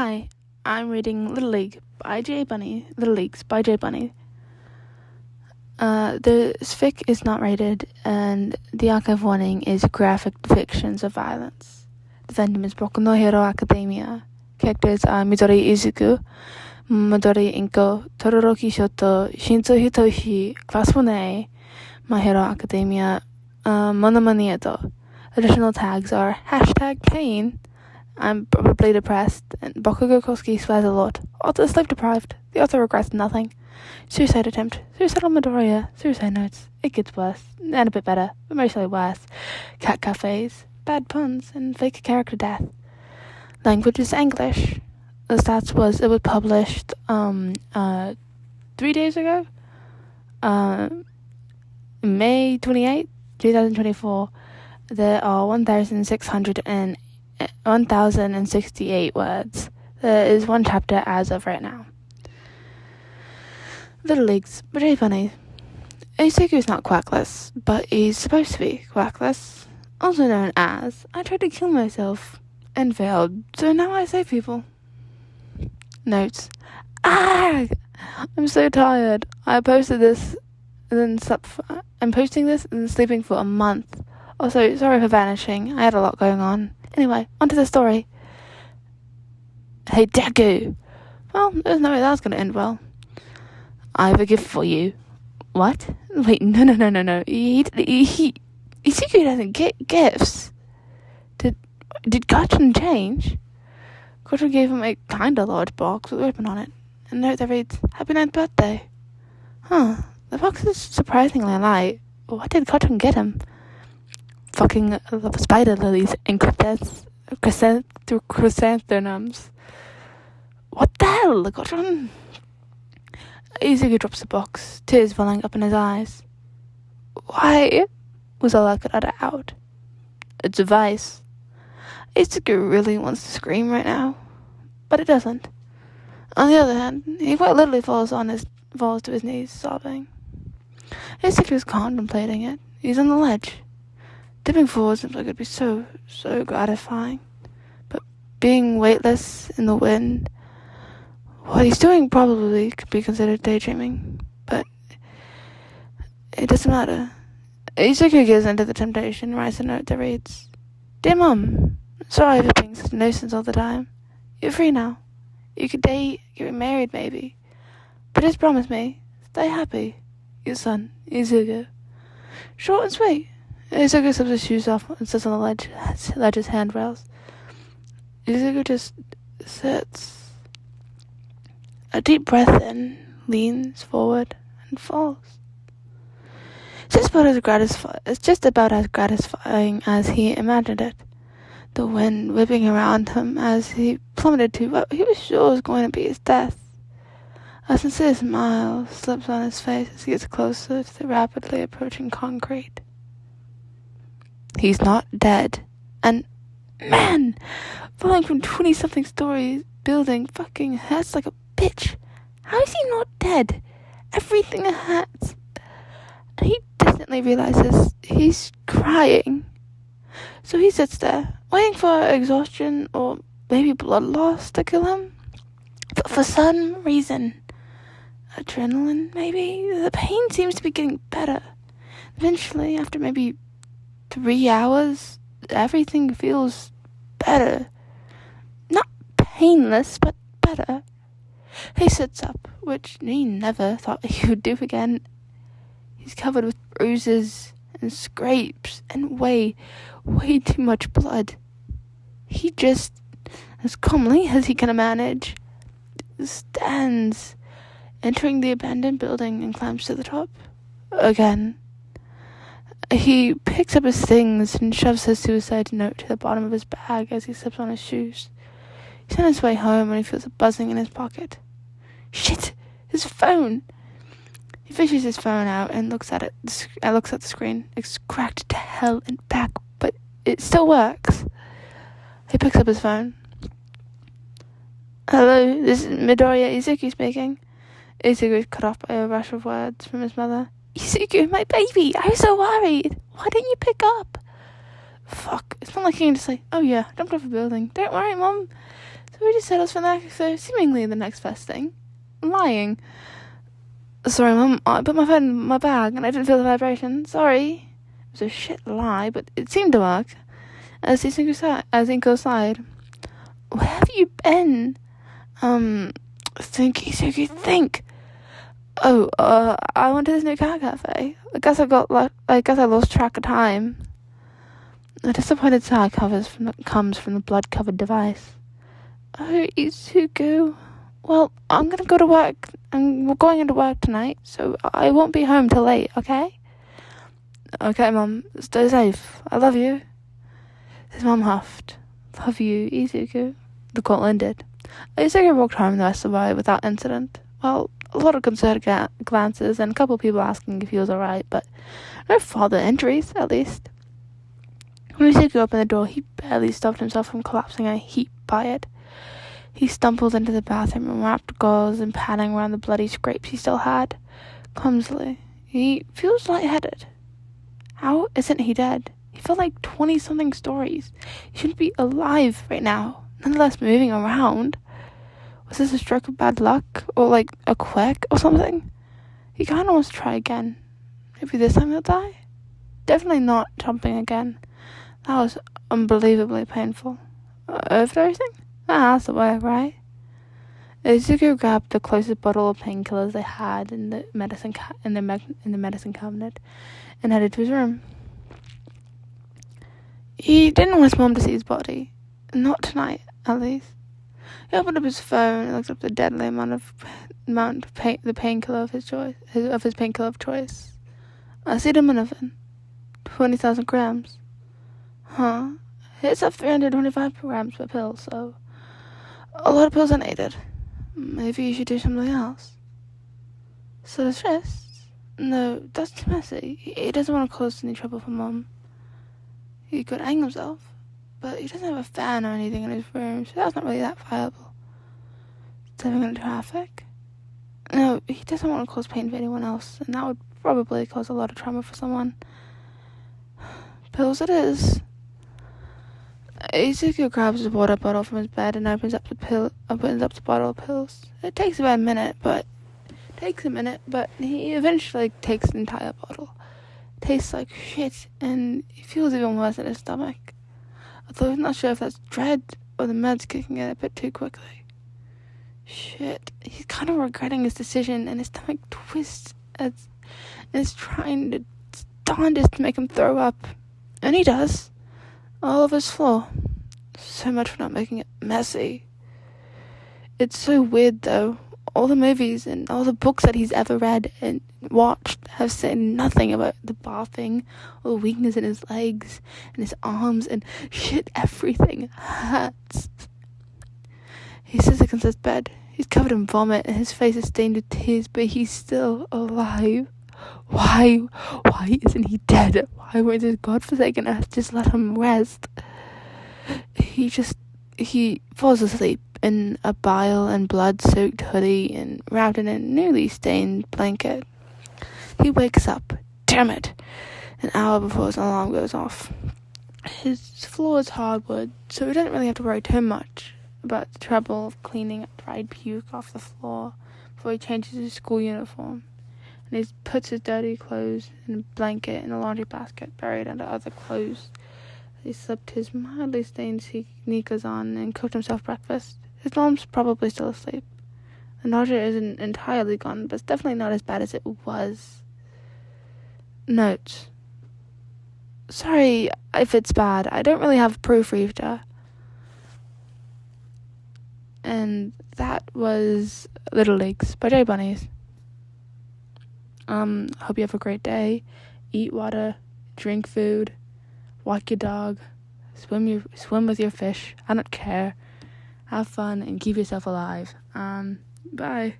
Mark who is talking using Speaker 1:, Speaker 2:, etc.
Speaker 1: Hi, I'm reading Little League by J Bunny. Little Leagues by J Bunny. This fic is not rated, and the archive warning is graphic depictions of violence. The fandom is Boku no Hero Academia. Characters are Midori Izuku, Midori Inko, Todoroki Shoto, Shinzo Hitoshi, Class 1A, My Hero Academia, Monomani Edo. Additional tags are #pain, I'm probably depressed, and Bakugo Koski swears a lot. Author is sleep deprived. The author regrets nothing. Suicide attempt. Suicidal Midoriya. Suicide notes. It gets worse. And a bit better, but mostly worse. Cat cafes. Bad puns. And fake character death. Language is English. The stats was, it was published 3 days ago. May 28th, 2024. There are 1,068 words. There is one chapter as of right now. Little Leagues, but J Bunny. Izuku is not quackless, but he's supposed to be quackless. Also known as, I tried to kill myself and failed, so now I save people. Notes. I'm so tired. I posted this and then slept I'm posting this and then sleeping for a month. Also, sorry for vanishing. I had a lot going on. Anyway, onto the story. Hey, Deku! Well, there's no way that was going to end well. I have a gift for you. What? Wait, no. Izuku doesn't get gifts. Did Gachin change? Gachin gave him a kinda large box with a ribbon on it. And a note that reads, Happy 9th birthday. Huh, the box is surprisingly light. What did Gachin get him? Fucking spider lilies and chrysanthemums. What the hell, Gachin? Izuku drops the box, tears welling up in his eyes. Why? Was all I could utter out. It's a vice. Izuku really wants to scream right now, but it doesn't. On the other hand, he quite literally falls to his knees, sobbing. Izuku is contemplating it. He's on the ledge. Dipping forward seems like it'd be so gratifying. But being weightless in the wind, what he's doing probably could be considered daydreaming. But it doesn't matter. Izuku gives into the temptation and writes a note that reads, Dear Mum, sorry for being such a nuisance all the time. You're free now. You could date, get married maybe. But just promise me, stay happy. Your son, Izuku. Short and sweet. Izuku slips his shoes off and sits on the ledge's handrails. Izuku just sits. A deep breath in, leans forward, and falls. It's just about as gratifying as he imagined it. The wind whipping around him as he plummeted to what he was sure was going to be his death. A sincere smile slips on his face as he gets closer to the rapidly approaching concrete. He's not dead. And, man, falling from 20-something stories building fucking hurts like a bitch. How is he not dead? Everything hurts. And he distantly realizes he's crying. So he sits there, waiting for exhaustion or maybe blood loss to kill him. But for some reason, adrenaline maybe, the pain seems to be getting better. Eventually, after maybe 3 hours, everything feels better. Not painless, but better. He sits up, which he never thought he would do again. He's covered with bruises and scrapes and way too much blood. He just, as calmly as he can manage, stands, entering the abandoned building and climbs to the top. Again. He picks up his things and shoves his suicide note to the bottom of his bag as he slips on his shoes. He's on his way home when he feels a buzzing in his pocket. Shit! His phone! He fishes his phone out and looks at the screen. It's cracked to hell and back, but it still works. He picks up his phone. Hello, this is Midoriya Izuku speaking. Izuku is cut off by a rush of words from his mother. Izuku, my baby, I was so worried. Why didn't you pick up? Fuck, it's not like he can just say, oh yeah, jumped off a building. Don't worry, Mum. So we just settles for seemingly the next best thing. Lying. Sorry, Mum, I put my phone in my bag and I didn't feel the vibration. Sorry. It was a shit lie, but it seemed to work. As he sank aside. Where have you been? Think. Oh, I went to this new cat cafe. I guess I lost track of time. A disappointed sigh comes from the blood-covered device. Oh, Izuku. Well, I'm gonna go to work. We're going into work tonight, so I won't be home till late, okay? Okay, Mum. Stay safe. I love you. His mum huffed. Love you, Izuku. The call ended. Izuku walked home the rest of the way without incident. Well, a lot of concerned glances and a couple of people asking if he was alright, but no further injuries, at least. When Izuku opened the door, he barely stopped himself from collapsing in a heap by it. He stumbled into the bathroom and wrapped gauze and padding around the bloody scrapes he still had. Clumsily, he feels lightheaded. How isn't he dead? He felt like 20-something stories. He shouldn't be alive right now, nonetheless moving around. Was this a stroke of bad luck? Or like a quirk or something? He kind of wants to try again. Maybe this time he'll die? Definitely not jumping again. That was unbelievably painful. Overdosing? That's the way, right? Izuku grabbed the closest bottle of painkillers they had in the medicine cabinet and headed to his room. He didn't want his mom to see his body. Not tonight, at least. He opened up his phone and looked up the deadly the painkiller of his painkiller of choice. Acetaminophen. 20,000 grams. Huh? It's up 325 grams per pill, so a lot of pills are needed. Maybe you should do something else. So his wrists? No, that's too messy. He doesn't want to cause any trouble for Mom. He could hang himself, but he doesn't have a fan or anything in his room, so that's not really that viable. Living in traffic? No, he doesn't want to cause pain for anyone else, and that would probably cause a lot of trauma for someone. Pills it is. Izuku grabs a water bottle from his bed and opens up the bottle of pills. It takes about a minute, but he eventually takes the entire bottle. It tastes like shit, and he feels even worse in his stomach. Although he's not sure if that's dread or the meds kicking in a bit too quickly. Shit, he's kind of regretting his decision, and his stomach twists and is trying to darndest to make him throw up. And he does. All over his floor. So much for not making it messy. It's so weird, though. All the movies and all the books that he's ever read and watched have said nothing about the bathing or the weakness in his legs and his arms and shit, everything hurts. He sits against his bed. He's covered in vomit and his face is stained with tears, but he's still alive. Why isn't he dead? Why won't this godforsaken earth just let him rest? He falls asleep in a bile and blood-soaked hoodie and wrapped in a newly stained blanket. He wakes up, damn it, an hour before his alarm goes off. His floor is hardwood, so he doesn't really have to worry too much about the trouble of cleaning up dried puke off the floor before he changes his school uniform. And he puts his dirty clothes in a blanket in a laundry basket buried under other clothes. He slipped his mildly stained sneakers on and cooked himself breakfast. His mom's probably still asleep. The nausea isn't entirely gone, but it's definitely not as bad as it was. Notes. Sorry if it's bad. I don't really have a proofreader. And that was Little Leagues by J Bunnies. Hope you have a great day. Eat water, drink food, walk your dog, swim with your fish. I don't care. Have fun and keep yourself alive. Bye.